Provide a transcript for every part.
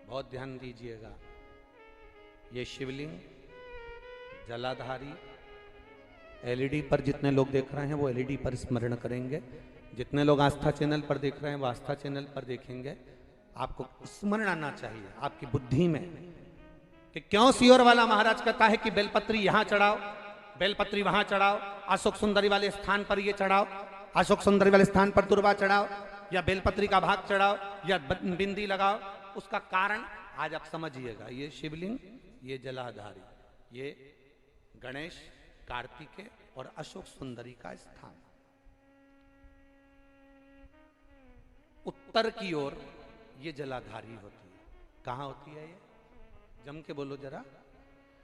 बहुत ध्यान दीजिएगा। ये शिवलिंग जलाधारी एलईडी पर जितने लोग देख रहे हैं वो एलईडी पर स्मरण करेंगे, जितने लोग आस्था चैनल पर देख रहे हैं वो आस्था चैनल पर देखेंगे। आपको स्मरण आना चाहिए आपकी बुद्धि में कि क्यों सियोर वाला महाराज कहता है कि बेलपत्री यहां चढ़ाओ, बेलपत्री वहां चढ़ाओ, अशोक सुंदरी वाले स्थान पर ये चढ़ाओ, अशोक सुंदरी वाले स्थान पर दुर्वा चढ़ाओ, या बेलपत्री का भाग चढ़ाओ, या बिंदी लगाओ। उसका कारण आज आप समझिएगा। ये शिवलिंग, ये जलाधारी, ये गणेश, कार्तिकेय और अशोक सुंदरी का स्थान। उत्तर की ओर ये जलाधारी होती है। कहां होती है ये? जम के बोलो जरा।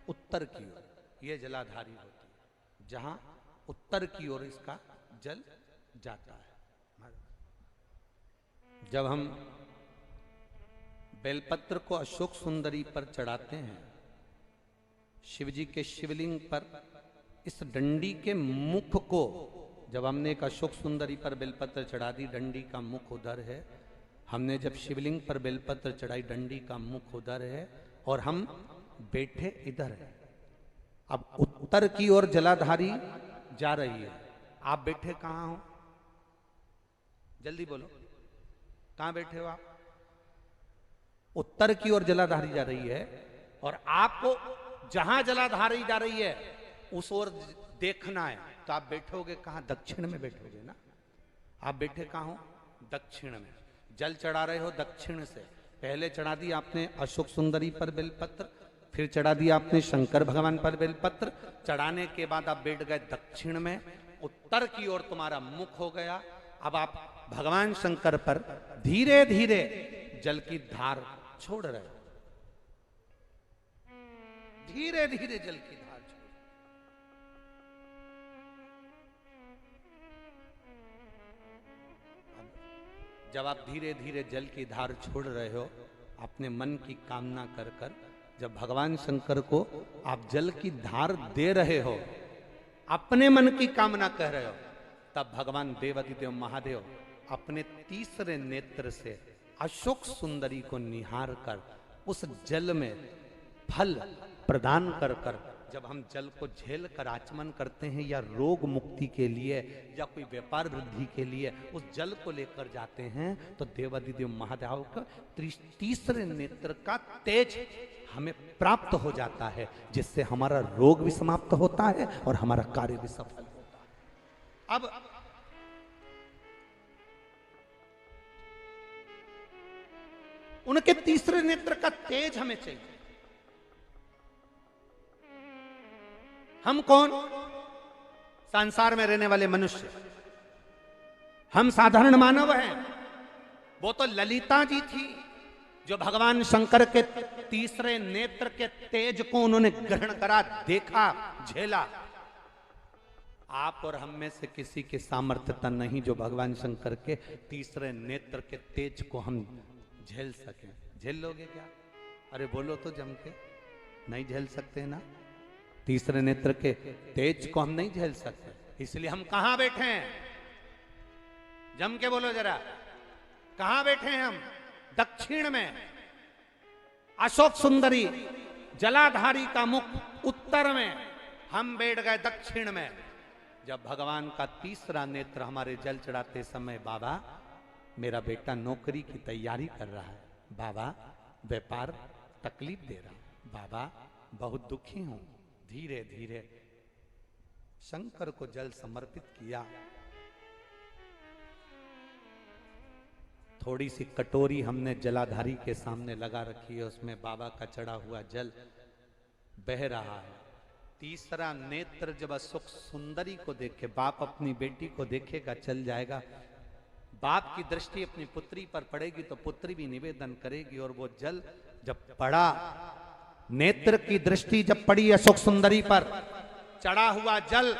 उत्तर की ओर ये जलाधारी होती है, जहां उत्तर की ओर इसका जल जाता है। जब हम बेलपत्र को अशोक सुंदरी पर चढ़ाते हैं, शिवजी के शिवलिंग पर इस डंडी के मुख को, जब हमने एक अशोक सुंदरी पर बेलपत्र चढ़ा दी, डंडी का मुख उधर है। हमने जब शिवलिंग पर बेलपत्र चढ़ाई, डंडी का मुख उधर है और हम बैठे इधर है। अब उत्तर की ओर जलाधारी जा रही है, आप बैठे कहां हो? जल्दी बोलो, कहां बैठे हो आप? उत्तर की ओर जलाधारी जा रही है और आपको जहां जलाधारी जा रही है उस ओर देखना है, तो आप बैठोगे कहां? दक्षिण में बैठोगे ना। आप बैठे कहां हो? दक्षिण में। जल चढ़ा रहे हो दक्षिण से। पहले चढ़ा दी आपने अशोक सुंदरी पर बेलपत्र, फिर चढ़ा दिया आपने शंकर भगवान पर बेलपत्र। चढ़ाने के बाद आप बैठ गए दक्षिण में, उत्तर की ओर तुम्हारा मुख हो गया। अब आप भगवान शंकर पर धीरे धीरे जल की धार छोड़ रहे हो, धीरे धीरे जल की धार छोड़। जब आप धीरे धीरे जल की धार छोड़ रहे हो, अपने मन की कामना कर कर जब भगवान शंकर को आप जल की धार दे रहे हो, अपने मन की कामना कह रहे हो, तब भगवान देवाधिदेव महादेव अपने तीसरे नेत्र से अशोक सुंदरी को निहार कर उस जल में फल प्रदान कर कर, जब हम जल को झेल कर आचमन करते हैं या रोग मुक्ति के लिए या कोई व्यापार वृद्धि के लिए उस जल को लेकर जाते हैं, तो देवाधिदेव महादेव का तीसरे नेत्र का तेज हमें प्राप्त हो जाता है, जिससे हमारा रोग भी समाप्त होता है और हमारा कार्य भी सफल होता है। अब उनके तीसरे नेत्र का तेज हमें चाहिए। हम कौन? संसार में रहने वाले मनुष्य, हम साधारण मानव हैं। वो तो ललिता जी थी जो भगवान शंकर के तीसरे नेत्र के तेज को उन्होंने ग्रहण करा, देखा, झेला। आप और हम में से किसी की सामर्थ्यता नहीं जो भगवान शंकर के तीसरे नेत्र के तेज को हम झेल सके। झेल लोगे क्या? अरे बोलो तो जम के। नहीं झेल सकते ना, तीसरे नेत्र के तेज को हम नहीं झेल सकते। इसलिए हम कहां बैठे हैं? जम के बोलो जरा, कहां बैठे हैं हम? दक्षिण में। अशोक सुंदरी जलाधारी का मुख उत्तर में, हम बैठ गए दक्षिण में। जब भगवान का तीसरा नेत्र हमारे जल चढ़ाते समय, बाबा मेरा बेटा नौकरी की तैयारी कर रहा है, बाबा व्यापार तकलीफ दे रहा, बाबा बहुत दुखी हूं, धीरे धीरे शंकर को जल समर्पित किया। थोड़ी सी कटोरी हमने जलाधारी के सामने लगा रखी है, उसमें बाबा का चढ़ा हुआ जल बह रहा है। तीसरा नेत्र जब अशोक सुंदरी को देखे, बाप अपनी बेटी को देखेगा, चल जाएगा। बाप की दृष्टि अपनी पुत्री पर पड़ेगी तो पुत्री भी निवेदन करेगी, और वो जल जब पड़ा, नेत्र की दृष्टि जब पड़ी अशोक सुंदरी पर, चढ़ा हुआ जल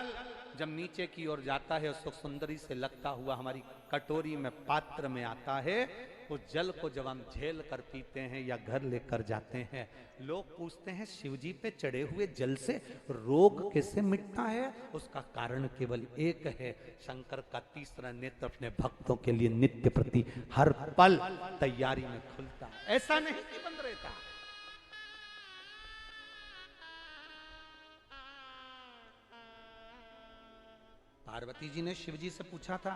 जब नीचे की ओर जाता है, अशोक सुंदरी से लगता हुआ हमारी कटोरी में, पात्र में आता है, उस जल को जब हम झेल कर पीते हैं या घर लेकर जाते हैं, लोग पूछते हैं शिव जी पे चढ़े हुए जल से रोग कैसे मिटता है? उसका कारण केवल एक है, शंकर का तीसरा नेत्र अपने भक्तों के लिए नित्य प्रति हर पल तैयारी में खुलता है, ऐसा नहीं कि बंद रहता। पार्वती जी ने शिव जी से पूछा था